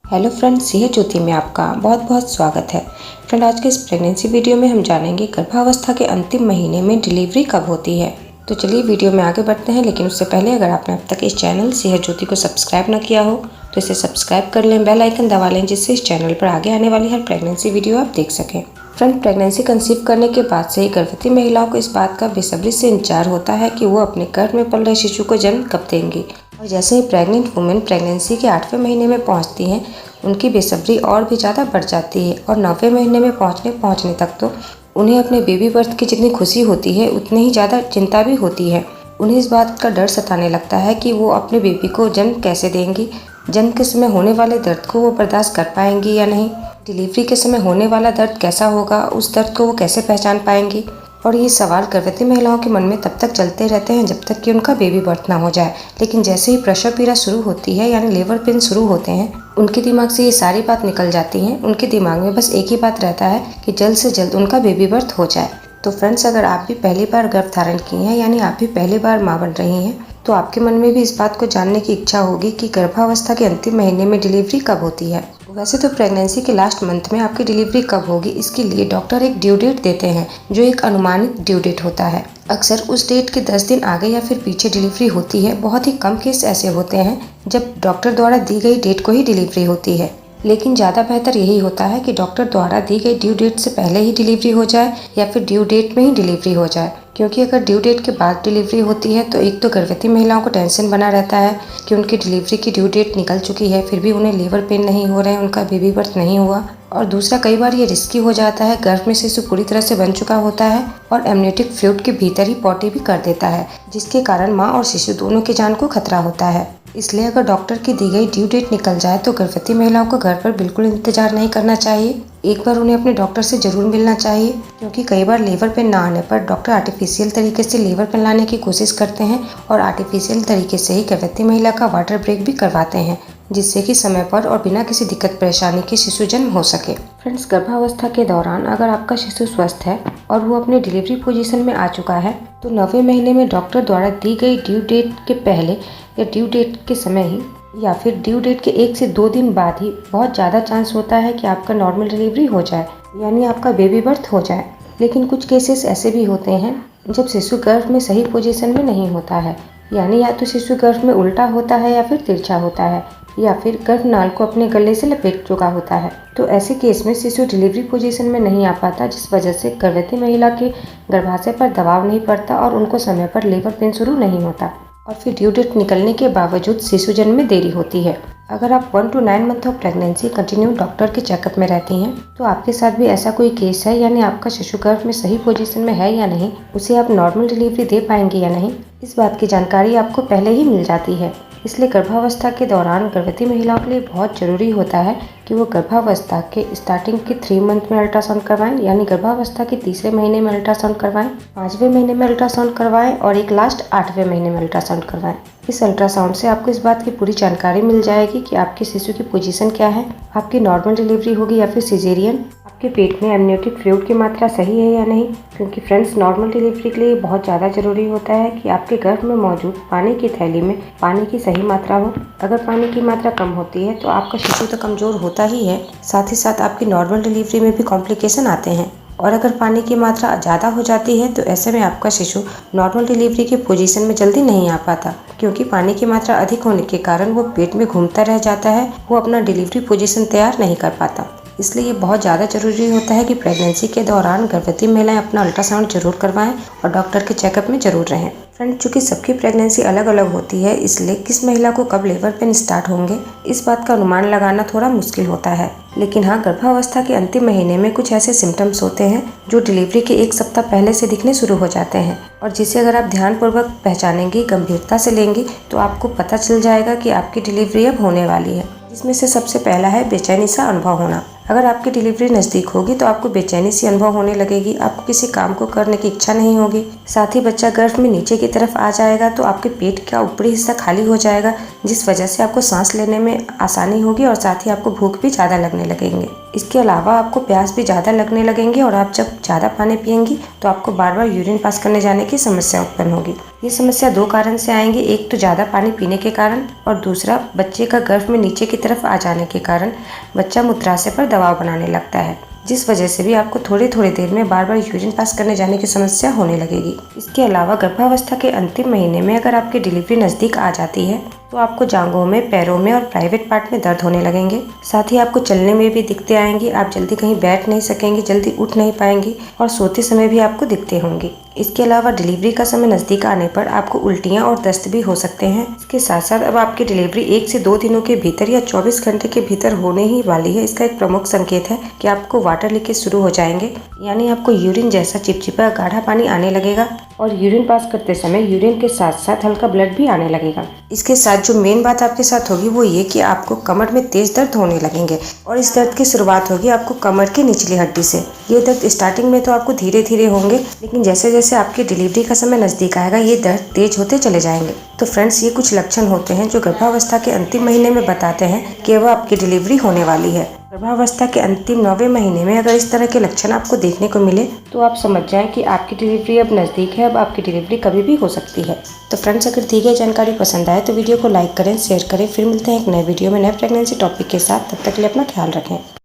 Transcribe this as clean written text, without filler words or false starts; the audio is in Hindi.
हेलो फ्रेंड्स, सेहत ज्योति में आपका बहुत बहुत स्वागत है। फ्रेंड, आज के इस प्रेगनेंसी वीडियो में हम जानेंगे गर्भावस्था के अंतिम महीने में डिलीवरी कब होती है। तो चलिए वीडियो में आगे बढ़ते हैं, लेकिन उससे पहले अगर आपने अब तक इस चैनल सेहत ज्योति को सब्सक्राइब न किया हो तो इसे सब्सक्राइब कर लें, बेल आइकन दबा लें, जिससे इस चैनल पर आगे आने वाली हर प्रेगनेंसी वीडियो आप देख सकें। फ्रेंड, प्रेगनेंसी कंसीव करने के बाद से ही गर्भवती महिलाओं को इस बात का बेसब्री से इंतजार होता है कि वो अपने गर्भ में पल रहे शिशु को जन्म कब देंगी। और जैसे ही प्रेग्नेंट वुमेन प्रेगनेंसी के 8वें महीने में पहुंचती हैं, उनकी बेसब्री और भी ज़्यादा बढ़ जाती है और 9वें महीने में पहुंचने तक तो उन्हें अपने बेबी बर्थ की जितनी खुशी होती है उतनी ही ज़्यादा चिंता भी होती है। उन्हें इस बात का डर सताने लगता है कि वो अपने बेबी को जन्म कैसे देंगी, जन्म के समय होने वाले दर्द को वो बर्दाश्त कर पाएंगी या नहीं, डिलीवरी के समय होने वाला दर्द कैसा होगा, उस दर्द को वो कैसे पहचान पाएंगी। और ये सवाल गर्भवती महिलाओं के मन में तब तक चलते रहते हैं जब तक कि उनका बेबी बर्थ ना हो जाए। लेकिन जैसे ही प्रसव पीड़ा शुरू होती है, यानी लेबर पेन शुरू होते हैं, उनके दिमाग से ये सारी बात निकल जाती है। उनके दिमाग में बस एक ही बात रहता है कि जल्द से जल्द उनका बेबी बर्थ हो जाए। तो फ्रेंड्स, अगर आप भी पहली बार गर्भ धारण की हैं, यानी आप भी पहली बार माँ बन रही हैं, तो आपके मन में भी इस बात को जानने की इच्छा होगी कि गर्भावस्था के अंतिम महीने में डिलीवरी कब होती है। वैसे तो प्रेगनेंसी के लास्ट मंथ में आपकी डिलीवरी कब होगी, इसके लिए डॉक्टर एक ड्यू डेट देते हैं, जो एक अनुमानित ड्यू डेट होता है। अक्सर उस डेट के 10 दिन आगे या फिर पीछे डिलीवरी होती है। बहुत ही कम केस ऐसे होते हैं जब डॉक्टर द्वारा दी गई डेट को ही डिलीवरी होती है, लेकिन ज़्यादा बेहतर यही होता है कि डॉक्टर द्वारा दी गई ड्यू डेट से पहले ही डिलीवरी हो जाए या फिर ड्यू डेट में ही डिलीवरी हो जाए। क्योंकि अगर ड्यू डेट के बाद डिलीवरी होती है तो एक तो गर्भवती महिलाओं को टेंशन बना रहता है कि उनकी डिलीवरी की ड्यू डेट निकल चुकी है, फिर भी उन्हें लेबर पेन नहीं हो रहे हैं, उनका बेबी बर्थ नहीं हुआ। और दूसरा, कई बार ये रिस्की हो जाता है, गर्भ में शिशु पूरी तरह से बन चुका होता है और एमनियोटिक फ्लूइड के भीतर ही पॉटी भी कर देता है, जिसके कारण माँ और शिशु दोनों की जान को खतरा होता है। इसलिए अगर डॉक्टर की दी गई ड्यू डेट निकल जाए तो गर्भवती महिलाओं को घर पर बिल्कुल इंतजार नहीं करना चाहिए। एक बार उन्हें अपने डॉक्टर से जरूर मिलना चाहिए, क्योंकि कई बार लेबर पेन ना आने पर डॉक्टर आर्टिफिशियल तरीके से लेबर पेन लाने की कोशिश करते हैं और आर्टिफिशियल तरीके से ही गर्भवती महिला का वाटर ब्रेक भी करवाते हैं, जिससे कि समय पर और बिना किसी दिक्कत परेशानी के शिशु जन्म हो सके। फ्रेंड्स, गर्भावस्था के दौरान अगर आपका शिशु स्वस्थ है और वो अपने डिलीवरी पोजीशन में आ चुका है तो 9वें महीने में डॉक्टर द्वारा दी गई ड्यू डेट के पहले या ड्यू डेट के समय ही या फिर ड्यू डेट के 1 से 2 दिन बाद ही बहुत ज़्यादा चांस होता है कि आपका नॉर्मल डिलीवरी हो जाए, यानी आपका बेबी बर्थ हो जाए। लेकिन कुछ केसेस ऐसे भी होते हैं जब शिशु गर्भ में सही पोजीशन में नहीं होता है, यानी या तो शिशु गर्भ में उल्टा होता है या फिर तिरछा होता है या फिर गर्भनाल को अपने गले से लपेट चुका होता है। तो ऐसे केस में शिशु डिलीवरी पोजीशन में नहीं आ पाता, जिस वजह से गर्भवती महिला के गर्भाशय पर दबाव नहीं पड़ता और उनको समय पर लेबर पेन शुरू नहीं होता और फिर ड्यू डेट निकलने के बावजूद शिशु जन्म में देरी होती है। अगर आप 1 to 9 month of pregnancy continue doctor के चेकअप में रहती हैं तो आपके साथ भी ऐसा कोई केस है, यानी आपका शिशु गर्भ में सही पोजीशन में है या नहीं, उसे आप नॉर्मल डिलीवरी दे पाएंगे या नहीं, इस बात की जानकारी आपको पहले ही मिल जाती है। इसलिए गर्भावस्था के दौरान गर्भवती महिलाओं के लिए बहुत ज़रूरी होता है कि वो गर्भावस्था के स्टार्टिंग के 3 मंथ में अल्ट्रासाउंड करवाएं, यानी गर्भावस्था के 3रे महीने में अल्ट्रासाउंड करवाएं, 5वें महीने में अल्ट्रासाउंड करवाएं और एक लास्ट 8वें महीने में अल्ट्रासाउंड करवाएं। इस अल्ट्रासाउंड से आपको इस बात की पूरी जानकारी मिल जाएगी कि आपके शिशु की पोजीशन क्या है, आपकी नॉर्मल डिलीवरी होगी या फिर सिजेरियन, आपके पेट में एमनियोटिक फ्लूइड की मात्रा सही है या नहीं। क्योंकि फ्रेंड्स, नॉर्मल डिलीवरी के लिए बहुत ज़्यादा ज़रूरी होता है कि आपके गर्भ में मौजूद पानी की थैली में पानी की सही मात्रा हो। अगर पानी की मात्रा कम होती है तो आपका शिशु तो कमज़ोर होता ही है, साथ ही साथ आपकी नॉर्मल डिलीवरी में भी कॉम्प्लिकेशन आते हैं। और अगर पानी की मात्रा ज़्यादा हो जाती है तो ऐसे में आपका शिशु नॉर्मल डिलीवरी के पोजीशन में जल्दी नहीं आ पाता, क्योंकि पानी की मात्रा अधिक होने के कारण वो पेट में घूमता रह जाता है, वो अपना डिलीवरी पोजीशन तैयार नहीं कर पाता। इसलिए ये बहुत ज़्यादा ज़रूरी होता है कि प्रेगनेंसी के दौरान गर्भवती महिलाएं अपना अल्ट्रासाउंड जरूर करवाएं और डॉक्टर के चेकअप में जरूर रहें। फ्रेंड, चूँकि सबकी प्रेगनेंसी अलग अलग होती है, इसलिए किस महिला को कब लेबर पेन स्टार्ट होंगे इस बात का अनुमान लगाना थोड़ा मुश्किल होता है। लेकिन हाँ, गर्भावस्था के अंतिम महीने में कुछ ऐसे सिम्टम्स होते हैं जो डिलीवरी के 1 सप्ताह पहले से दिखने शुरू हो जाते हैं और जिसे अगर आप ध्यानपूर्वक पहचानेंगी, गंभीरता से लेंगी, तो आपको पता चल जाएगा कि आपकी डिलीवरी अब होने वाली है। जिसमें से सबसे पहला है बेचैनी सा अनुभव होना। अगर आपकी डिलीवरी नज़दीक होगी तो आपको बेचैनी सी अनुभव होने लगेगी, आपको किसी काम को करने की इच्छा नहीं होगी। साथ ही बच्चा गर्भ में नीचे की तरफ आ जाएगा तो आपके पेट का ऊपरी हिस्सा खाली हो जाएगा, जिस वजह से आपको सांस लेने में आसानी होगी और साथ ही आपको भूख भी ज़्यादा लगने लगेंगे। इसके अलावा आपको प्यास भी ज़्यादा लगने लगेंगे और आप जब ज़्यादा पानी पिएंगी तो आपको बार बार यूरिन पास करने जाने की समस्या उत्पन्न होगी। ये समस्या 2 कारण से आएंगी, एक तो ज़्यादा पानी पीने के कारण और दूसरा बच्चे का गर्भ में नीचे की तरफ आ जाने के कारण बच्चा मूत्राशय पर दबाव बनाने लगता है, जिस वजह से भी आपको थोड़ी थोड़ी देर में बार बार यूरिन पास करने जाने की समस्या होने लगेगी। इसके अलावा गर्भावस्था के अंतिम महीने में अगर आपकी डिलीवरी नज़दीक आ जाती है तो आपको जांघों में, पैरों में और प्राइवेट पार्ट में दर्द होने लगेंगे। साथ ही आपको चलने में भी दिक्कतें आएंगी, आप जल्दी कहीं बैठ नहीं सकेंगी, जल्दी उठ नहीं पाएंगी और सोते समय भी आपको दिक्कतें होंगी। इसके अलावा डिलीवरी का समय नज़दीक आने पर आपको उल्टियाँ और दस्त भी हो सकते हैं। इसके साथ साथ अब आपकी डिलीवरी 1 से 2 दिनों के भीतर या 24 घंटे के भीतर होने ही वाली है। इसका एक प्रमुख संकेत है कि आपको वाटर लीकेज शुरू हो जाएंगे, यानी आपको यूरिन जैसा चिपचिपा गाढ़ा पानी आने लगेगा और यूरिन पास करते समय यूरिन के साथ साथ हल्का ब्लड भी आने लगेगा। इसके साथ जो मेन बात आपके साथ होगी वो ये कि आपको कमर में तेज दर्द होने लगेंगे और इस दर्द की शुरुआत होगी आपको कमर की निचली हड्डी से। ये दर्द स्टार्टिंग में तो आपको धीरे धीरे होंगे, लेकिन जैसे जैसे आपकी डिलीवरी का समय नज़दीक आएगा ये दर्द तेज होते चले जाएंगे। तो फ्रेंड्स, ये कुछ लक्षण होते हैं जो गर्भावस्था के अंतिम महीने में बताते हैं कि अब आपकी डिलीवरी होने वाली है। गर्भावस्था के अंतिम 9वें महीने में अगर इस तरह के लक्षण आपको देखने को मिले तो आप समझ जाएं कि आपकी डिलीवरी अब नज़दीक है, अब आपकी डिलीवरी कभी भी हो सकती है। तो फ्रेंड्स, अगर दी गई जानकारी पसंद आए तो वीडियो को लाइक करें, शेयर करें। फिर मिलते हैं एक नए वीडियो में नए प्रेगनेंसी टॉपिक के साथ। तब तक के लिए अपना ख्याल रखें।